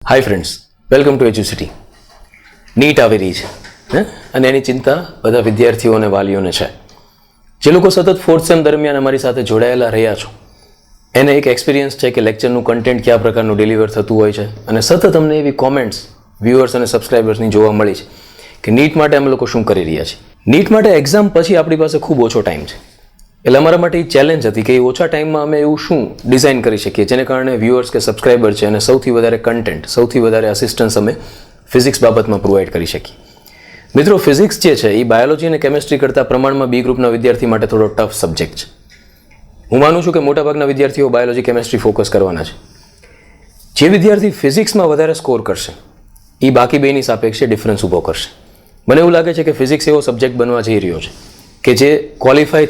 Hi friends, welcome to Educity. NEET આવી રહી છે અને એની ચિંતા બધા વિદ્યાર્થીઓ અને વાલીઓને છે. જે લોકો સતત ફોર્થ સેમ દરમિયાન અમારી સાથે જોડાયેલા રહ્યા છો એને એક એક્સપિરિયન્સ છે કે લેક્ચરનું કન્ટેન્ટ કયા પ્રકારનું ડિલિવર થતું હોય છે અને સતત અમને એવી કોમેન્ટ્સ વ્યુઅર્સ અને સબસ્ક્રાઈબર્સની જોવા મળી છે કે નીટ માટે અમે લોકો શું કરી રહ્યા છીએ. નીટ માટે એક્ઝામ પછી આપણી પાસે ખૂબ ઓછો ટાઈમ છે, એટલે અમારા માટે એ ચેલેન્જ હતી કે એ ઓછા ટાઈમમાં અમે એવું શું ડિઝાઇન કરી શકીએ જેને કારણે વ્યુઅર્સ કે સબસ્ક્રાઈબર છે અને સૌથી વધારે કન્ટેન્ટ, સૌથી વધારે અસિસ્ટન્સ અમે ફિઝિક્સ બાબતમાં પ્રોવાઈડ કરી શકીએ. મિત્રો, ફિઝિક્સ જે છે એ બાયોલોજી અને કેમેસ્ટ્રી કરતાં પ્રમાણમાં બી ગ્રુપના વિદ્યાર્થી માટે થોડો ટફ સબ્જેક્ટ છે. હું માનું છું કે મોટાભાગના વિદ્યાર્થીઓ બાયોલોજી કેમેસ્ટ્રી ફોકસ કરવાના છે. જે વિદ્યાર્થી ફિઝિક્સમાં વધારે સ્કોર કરશે એ બાકી બેની સાપેક્ષે ડિફરન્સ ઊભો કરશે. મને એવું લાગે છે કે ફિઝિક્સ એવો સબ્જેક્ટ બનવા જઈ રહ્યો છે કે જે ક્વોલિફાઈ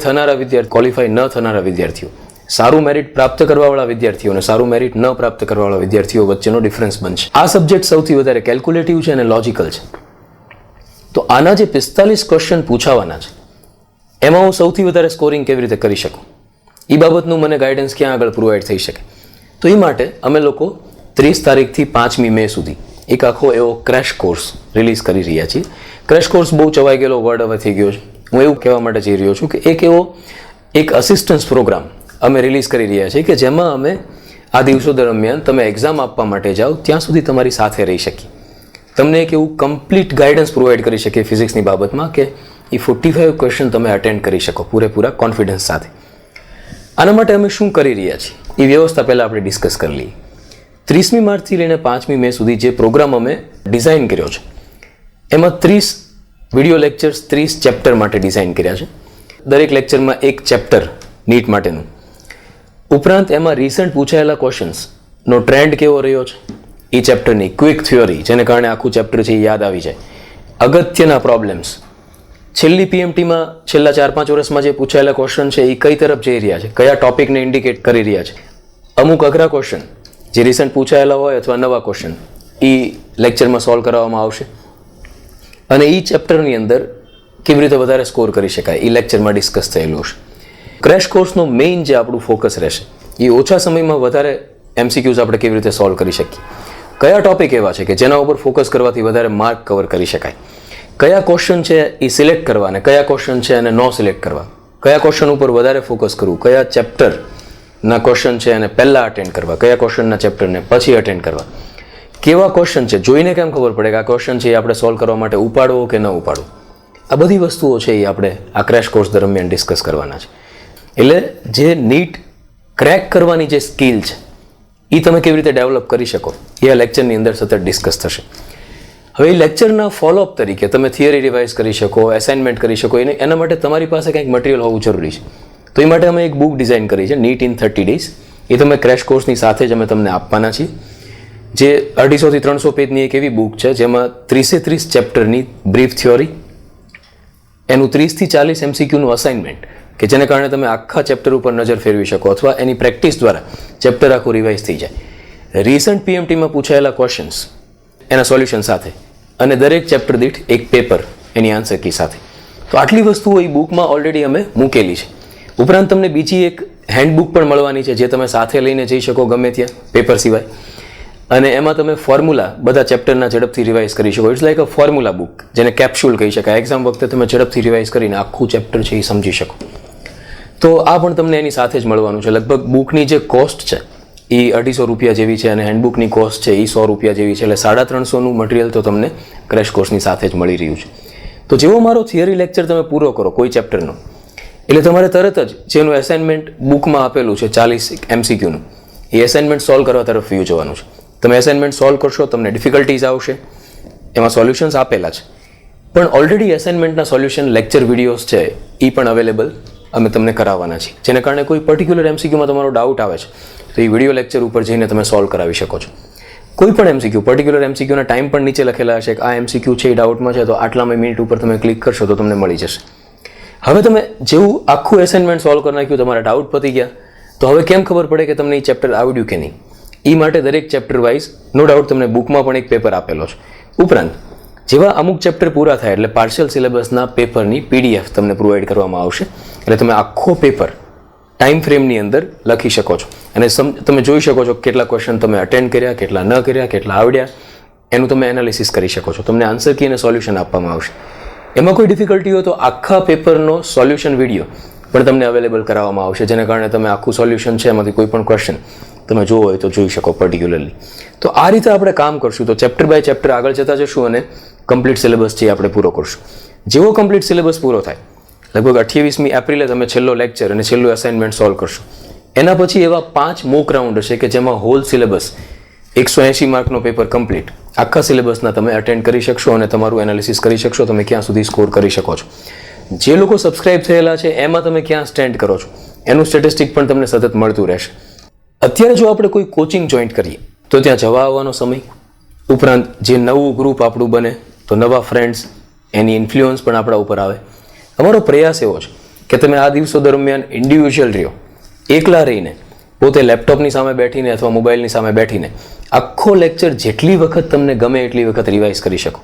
ન થનારા વિદ્યાર્થીઓ, સારું મેરિટ પ્રાપ્ત કરવાવાળા વિદ્યાર્થીઓ અને સારું મેરિટ ન પ્રાપ્ત કરવાવાળા વિદ્યાર્થીઓ વચ્ચેનો ડિફરન્સ બનશે. આ સબ્જેક્ટ સૌથી વધારે કેલ્ક્યુલેટિવ છે અને લોજિકલ છે. તો આના જે 45 ક્વેશ્ચન પૂછાવાના છે એમાં હું સૌથી વધારે સ્કોરિંગ કેવી રીતે કરી શકું એ બાબતનું મને ગાઈડન્સ ક્યાં આગળ પ્રોવાઈડ થઈ શકે. તો એ માટે અમે લોકો 30 તારીખથી 5મી મે સુધી એક આખો એવો ક્રેશ કોર્સ રિલીઝ કરી રહ્યા છીએ. ક્રેશ કોર્સ બહુ ચવાઈ ગયેલો વર્ડ હવે થઈ ગયો છે. હું એવું કહેવા માટે જઈ રહ્યો છું કે એક અસિસ્ટન્સ પ્રોગ્રામ અમે રિલીઝ કરી રહ્યા છીએ કે જેમાં અમે આ દિવસો દરમિયાન તમે એક્ઝામ આપવા માટે જાઓ ત્યાં સુધી તમારી સાથે રહી શકીએ. તમને એક એવું કમ્પ્લીટ ગાઈડન્સ પ્રોવાઈડ કરી શકીએ ફિઝિક્સની બાબતમાં કે એ 45 ક્વેશ્ચન તમે અટેન્ડ કરી શકો પૂરેપૂરા કોન્ફિડન્સ સાથે. આના માટે અમે શું કરી રહ્યા છીએ એ વ્યવસ્થા પહેલાં આપણે ડિસ્કસ કરી લઈએ. 30મી માર્ચથી લઈને 5મી મે સુધી જે પ્રોગ્રામ અમે ડિઝાઇન કર્યો છે એમાં 30 વિડીયો લેક્ચર્સ 30 ચેપ્ટર માટે ડિઝાઇન કર્યા છે. દરેક લેક્ચરમાં એક ચેપ્ટર નીટ માટેનું. ઉપરાંત એમાં રિસન્ટ પૂછાયેલા ક્વેશ્ચન્સનો ટ્રેન્ડ કેવો રહ્યો છે એ ચેપ્ટરની ક્વિક થિયોરી, જેને કારણે આખું ચેપ્ટર છે એ યાદ આવી જાય. અગત્યના પ્રોબ્લેમ્સ, છેલ્લી પીએમટીમાં છેલ્લા 4-5 વર્ષમાં જે પૂછાયેલા ક્વેશ્ચન છે એ કઈ તરફ જઈ રહ્યા છે, કયા ટોપિકને ઇન્ડિકેટ કરી રહ્યા છે. અમુક અઘરા ક્વેશ્ચન જે રિસન્ટ પૂછાયેલા હોય અથવા નવા ક્વેશ્ચન એ લેક્ચરમાં સોલ્વ કરાવવામાં આવશે. અને એ ચેપ્ટરની અંદર કેવી રીતે વધારે સ્કોર કરી શકાય એ લેક્ચરમાં ડિસ્કસ થયેલું છે. ક્રેશ કોર્સનો મેઇન જે આપણું ફોકસ રહેશે એ ઓછા સમયમાં વધારે એમસીક્યુઝ આપણે કેવી રીતે સોલ્વ કરી શકીએ, કયા ટોપિક એવા છે કે જેના ઉપર ફોકસ કરવાથી વધારે માર્ક કવર કરી શકાય, કયા ક્વેશ્ચન છે એ સિલેક્ટ કરવા અને કયા ક્વેશ્ચન છે એને ન સિલેક્ટ કરવા, કયા ક્વેશ્ચન ઉપર વધારે ફોકસ કરવું, કયા ચેપ્ટરના ક્વેશ્ચન છે એને પહેલાં અટેન્ડ કરવા, કયા ક્વેશ્ચનના ચેપ્ટરને પછી અટેન્ડ કરવા, કેવા ક્વેશ્ચન છે જોઈને કેમ ખબર પડે કે આ ક્વેશ્ચન છે એ આપણે સોલ્વ કરવા માટે ઉપાડવો કે ન ઉપાડવો. આ બધી વસ્તુઓ છે એ આપણે આ ક્રેશ કોર્સ દરમિયાન ડિસ્કસ કરવાના છે. એટલે જે નીટ ક્રેક કરવાની જે સ્કિલ છે એ તમે કેવી રીતે ડેવલપ કરી શકો એ આ લેક્ચરની અંદર સતત ડિસ્કસ થશે. હવે એ લેક્ચરના ફોલોઅપ તરીકે તમે થિયરી રિવાઇઝ કરી શકો, એસાઇનમેન્ટ કરી શકો, એના માટે તમારી પાસે કંઈક મટીરિયલ હોવું જરૂરી છે. તો એ માટે અમે એક બુક ડિઝાઇન કરી છે, નીટ ઇન 30 days. એ તમે ક્રેશ કોર્સની સાથે જ અમે તમને આપવાના છીએ. જે 250 થી 300 પેજની એક એવી બુક છે જેમાં 30 ચેપ્ટરની બ્રીફ થિયોરી, એનું 30 થી 40 એમસીક્યુનું અસાઇનમેન્ટ કે જેને કારણે તમે આખા ચેપ્ટર ઉપર નજર ફેરવી શકો અથવા એની પ્રેક્ટિસ દ્વારા ચેપ્ટર આખું રિવાઇઝ થઈ જાય. રિસન્ટ પીએમટીમાં પૂછાયેલા ક્વેશ્ચન્સ એના સોલ્યુશન સાથે અને દરેક ચેપ્ટર દીઠ એક પેપર એની આન્સર કી સાથે. તો આટલી વસ્તુઓ એ બુકમાં ઓલરેડી અમે મૂકેલી છે. ઉપરાંત તમને બીજી એક હેન્ડબુક પણ મળવાની છે જે તમે સાથે લઈને જઈ શકો ગમે ત્યાં પેપર સિવાય. અને એમાં તમે ફોર્મ્યુલા બધા ચેપ્ટરના ઝડપથી રિવાઇઝ કરી શકો. It's like a formula book, જેને કેપ્સ્યુલ કહી શકાય. એક્ઝામ વખતે તમે ઝડપથી રિવાઇઝ કરીને આખું ચેપ્ટર છે એ સમજી શકો. તો આ પણ તમને એની સાથે જ મળવાનું છે. લગભગ બુકની જે કોસ્ટ છે એ 250 રૂપિયા જેવી છે અને હેન્ડબુકની કોસ્ટ છે એ 100 રૂપિયા જેવી છે. એટલે 350નું મટીરિયલ તો તમને ક્રેશ કોર્સની સાથે જ મળી રહ્યું છે. તો જેવો મારો થિયરી લેક્ચર તમે પૂરો કરો કોઈ ચેપ્ટરનો એટલે તમારે તરત જ જેનું એસાઇનમેન્ટ બુકમાં આપેલું છે 40 એમસીક્યુનું એ એસાઇનમેન્ટ સોલ્વ કરવા તરફ વ્યૂ જવાનું છે. તમે એસાઇનમેન્ટ સોલ્વ કરશો, તમને ડિફિકલ્ટીઝ આવશે, એમાં સોલ્યુશન્સ આપેલા છે. પણ ઓલરેડી એસાઇનમેન્ટના સોલ્યુશન લેક્ચર વિડીયોઝ છે એ પણ અવેલેબલ અમે તમને કરાવવાના છીએ. જેને કારણે કોઈ પર્ટિક્યુલર એમસીક્યુમાં તમારો ડાઉટ આવે છે તો એ વિડીયો લેક્ચર ઉપર જઈને તમે સોલ્વ કરાવી શકો છો. કોઈ પણ એમસીક્યુ, પર્ટિક્યુલર એમસીક્યુના ટાઈમ પણ નીચે લખેલા હશે કે આ એમસીક્યુ છે એ ડાઉટમાં છે તો આટલામાં મિનિટ ઉપર તમે ક્લિક કરશો તો તમને મળી જશે. હવે તમે જેવું આખું એસાઇનમેન્ટ સોલ્વ કરી નાખ્યું, તમારા ડાઉટ પતી ગયા, તો હવે કેમ ખબર પડે કે તમને એ ચેપ્ટર આવડ્યું કે નહીં? એ માટે દરેક ચેપ્ટર વાઇઝ નો ડાઉટ તમને બુકમાં પણ એક પેપર આપેલો છે. ઉપરાંત જેવા અમુક ચેપ્ટર પૂરા થાય એટલે પાર્શિયલ સિલેબસના પેપરની PDF તમને પ્રોવાઈડ કરવામાં આવશે. એટલે તમે આખો પેપર ટાઈમ ફ્રેમની અંદર લખી શકો છો. અને તમે જોઈ શકો છો કેટલા ક્વેશ્ચન તમે અટેન્ડ કર્યા, કેટલા ન કર્યા, કેટલા આવડ્યા, એનું તમે એનાલિસિસ કરી શકો છો. તમને આન્સર કી અને સોલ્યુશન આપવામાં આવશે. એમાં કોઈ ડિફિકલ્ટી હોય તો આખા પેપરનો સોલ્યુશન વિડીયો પણ તમને અવેલેબલ કરાવવામાં આવશે, જેને કારણે તમે આખું સોલ્યુશન છે એમાંથી કોઈ પણ ક્વેશ્ચન તમે જોવો હોય તો જોઈ શકો પર્ટિક્યુલરલી. તો આ રીતે આપણે કામ કરશું તો ચેપ્ટર બાય ચેપ્ટર આગળ જતા જશું અને કમ્પ્લીટ સિલેબસ છે આપણે પૂરો કરશું. જેવો કમ્પ્લીટ સિલેબસ પૂરો થાય, લગભગ 28મી એપ્રિલે તમે છેલ્લો લેક્ચર અને છેલ્લું અસાઇનમેન્ટ સોલ્વ કરશો. એના પછી એવા 5 મોક રાઉન્ડ હશે કે જેમાં હોલ સિલેબસ 180 માર્કનો પેપર કમ્પ્લીટ આખા સિલેબસના તમે અટેન્ડ કરી શકશો અને તમારું એનાલિસિસ કરી શકશો, તમે ક્યાં સુધી સ્કોર કરી શકો છો. જે લોકો સબસ્ક્રાઇબ થયેલા છે એમાં તમે ક્યાં સ્ટેન્ડ કરો છો એનું સ્ટેટિસ્ટિક પણ તમને સતત મળતું રહેશે. અત્યારે જો આપણે કોઈ કોચિંગ જોઈન્ટ કરીએ તો ત્યાં જવા આવવાનો સમય, ઉપરાંત જે નવું ગ્રુપ આપણું બને તો નવા ફ્રેન્ડ્સ, એની ઇન્ફ્લુઅન્સ પણ આપણા ઉપર આવે. અમારો પ્રયાસ એવો છે કે તમે આ દિવસો દરમિયાન ઇન્ડિવિજ્યુઅલ રહ્યો, એકલા રહીને પોતે લેપટોપની સામે બેઠીને અથવા મોબાઈલની સામે બેઠીને આખો લેક્ચર જેટલી વખત તમને ગમે એટલી વખત રિવાઇઝ કરી શકો.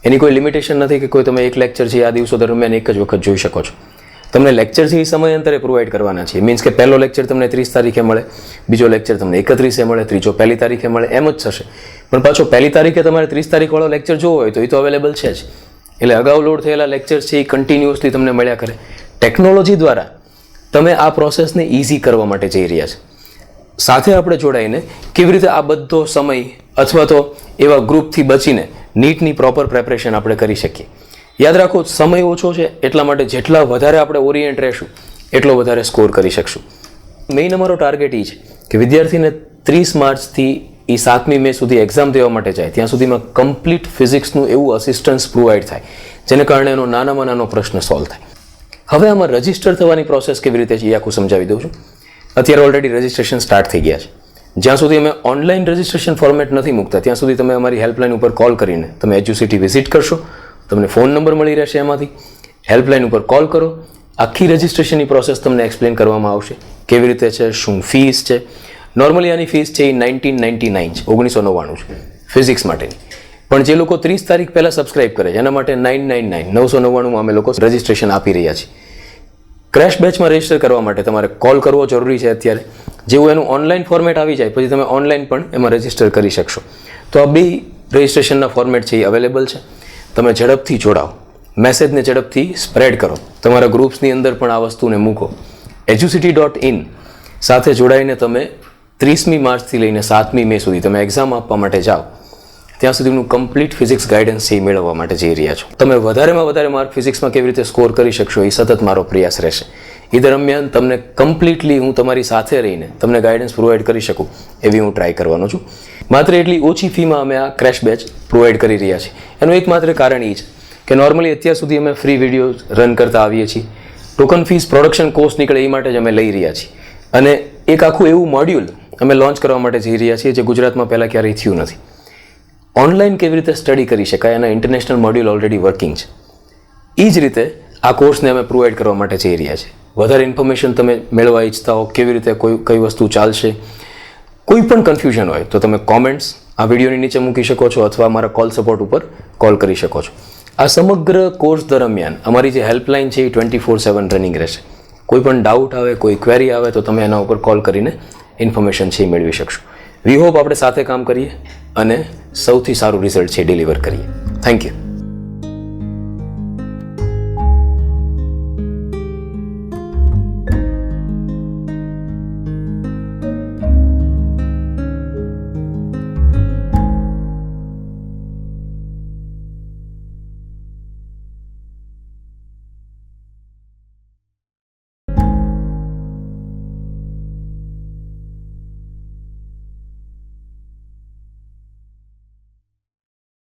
એની કોઈ લિમિટેશન નથી કે કોઈ તમે એક લેક્ચર છે આ દિવસો દરમિયાન એક જ વખત જોઈ શકો છો. તમને લેક્ચર છે એ સમયાંતરે પ્રોવાઈડ કરવાના છે. મીન્સ કે પહેલો લેક્ચર તમને 30 તારીખે મળે, બીજો લેક્ચર તમને 31 મળે, ત્રીજો 1 તારીખે મળે, એમ જ થશે. પણ પાછો 1 તારીખે તમારે 30 તારીખવાળો લેક્ચર જોવો હોય તો એ તો અવેલેબલ છે જ. એટલે અગાઉ લોડ થયેલા લેક્ચર્સ છે એ કન્ટિન્યુઅસલી તમને મળ્યા કરે. ટેકનોલોજી દ્વારા તમે આ પ્રોસેસને ઇઝી કરવા માટે જઈ રહ્યા છે. સાથે આપણે જોડાઈને કેવી રીતે આ બધો સમય અથવા તો એવા ગ્રુપથી બચીને નીટની પ્રોપર પ્રેપરેશન આપણે કરી શકીએ. યાદ રાખો, સમય ઓછો છે એટલા માટે જેટલા વધારે આપણે ઓરિએન્ટ રહેશું એટલો વધારે સ્કોર કરી શકશું. મેઇન અમારો ટાર્ગેટ એ છે કે વિદ્યાર્થીને 30 માર્ચથી એ 7મી મે સુધી એક્ઝામ દેવા માટે જાય ત્યાં સુધીમાં કમ્પ્લીટ ફિઝિક્સનું એવું અસિસ્ટન્સ પ્રોવાઈડ થાય જેને કારણે એનો નાનામાં નાનો પ્રશ્ન સોલ્વ થાય. હવે આમાં રજિસ્ટર થવાની પ્રોસેસ કેવી રીતે છે એ આખું સમજાવી દઉં છું. અત્યારે ઓલરેડી રજિસ્ટ્રેશન સ્ટાર્ટ થઈ ગયા છે. જ્યાં સુધી અમે ઓનલાઈન રજિસ્ટ્રેશન ફોર્મેટ નથી મૂકતા ત્યાં સુધી તમે અમારી હેલ્પલાઇન ઉપર કોલ કરીને તમે એજ્યુસિટી વિઝિટ કરશો, તમને ફોન નંબર મળી રહેશે, એમાંથી હેલ્પલાઇન ઉપર કોલ કરો, આખી રજિસ્ટ્રેશનની પ્રોસેસ તમને એક્સપ્લેન કરવામાં આવશે કેવી રીતે છે, શું ફીસ છે. નોર્મલી આની ફીસ છે એ 1999 છે, 1999 છે ફિઝિક્સ માટેની. પણ જે લોકો 30 તારીખ પહેલાં સબસ્ક્રાઇબ કરે છે એના માટે 999 અમે લોકો રજિસ્ટ્રેશન આપી રહ્યા છીએ. ક્રેશ બેચમાં રજિસ્ટર કરવા માટે તમારે કોલ કરવો જરૂરી છે અત્યારે. જેવું એનું ઓનલાઈન ફોર્મેટ આવી જાય પછી તમે ઓનલાઈન પણ એમાં રજિસ્ટર કરી શકશો. તો આ બે રજિસ્ટ્રેશનના ફોર્મેટ છે એ અવેલેબલ છે. તમે ઝડપથી જોડાઓ, મેસેજને ઝડપથી સ્પ્રેડ કરો, તમારા ગ્રુપ્સની અંદર પણ આ વસ્તુને મૂકો. educity.in સાથે જોડાઈને તમે 30મી માર્ચથી લઈને 7મી મે સુધી તમે એક્ઝામ આપવા માટે જાઓ ત્યાં સુધીનું કમ્પ્લીટ ફિઝિક્સ ગાઈડન્સ છે એ મેળવવા માટે જઈ રહ્યા છો. તમે વધારેમાં વધારે માર્ક ફિઝિક્સમાં કેવી રીતે સ્કોર કરી શકશો એ સતત મારો પ્રયાસ રહેશે. એ દરમિયાન તમને કમ્પ્લીટલી હું તમારી સાથે રહીને તમને ગાઈડન્સ પ્રોવાઈડ કરી શકું એવી હું ટ્રાય કરવાનો છું. માત્ર એટલી ઓછી ફીમાં અમે આ ક્રેશ બેચ પ્રોવાઈડ કરી રહ્યા છીએ. એનું એકમાત્ર કારણ એ છે કે નોર્મલી અત્યાર સુધી અમે ફ્રી વિડીયો રન કરતા આવીએ છીએ. ટોકન ફીસ પ્રોડક્શન કોર્સ નીકળે એ માટે જ અમે લઈ રહ્યા છીએ. અને એક આખું એવું મોડ્યુલ અમે લોન્ચ કરવા માટે જઈ રહ્યા છીએ જે ગુજરાતમાં પહેલાં ક્યારેય થયું નથી. ઓનલાઈન કેવી રીતે સ્ટડી કરી શકાય એના ઇન્ટરનેશનલ મોડ્યુલ ઓલરેડી વર્કિંગ છે. એ જ રીતે આ કોર્સને અમે પ્રોવાઈડ કરવા માટે જઈ રહ્યા છીએ. વધારે ઇન્ફોર્મેશન તમે મેળવવા ઈચ્છતા હો, કેવી રીતે કઈ વસ્તુ ચાલશે, કોઈ પણ કન્ફ્યુઝન હોય તો તમે કોમેન્ટ્સ આ વિડીયોની નીચે મૂકી શકો છો અથવા અમારા કોલ સપોર્ટ ઉપર કોલ કરી શકો છો. આ સમગ્ર કોર્સ દરમિયાન અમારી જે હેલ્પલાઇન છે એ 24/7 રનિંગ રહેશે. કોઈ પણ ડાઉટ આવે, કોઈ ક્વેરી આવે તો તમે એના ઉપર કોલ કરીને ઇન્ફોર્મેશન છે એ મેળવી શકશો. વી હોપ આપણે સાથે કામ કરીએ અને સૌથી સારું રિઝલ્ટ છે ડિલિવર કરીએ. Thank you.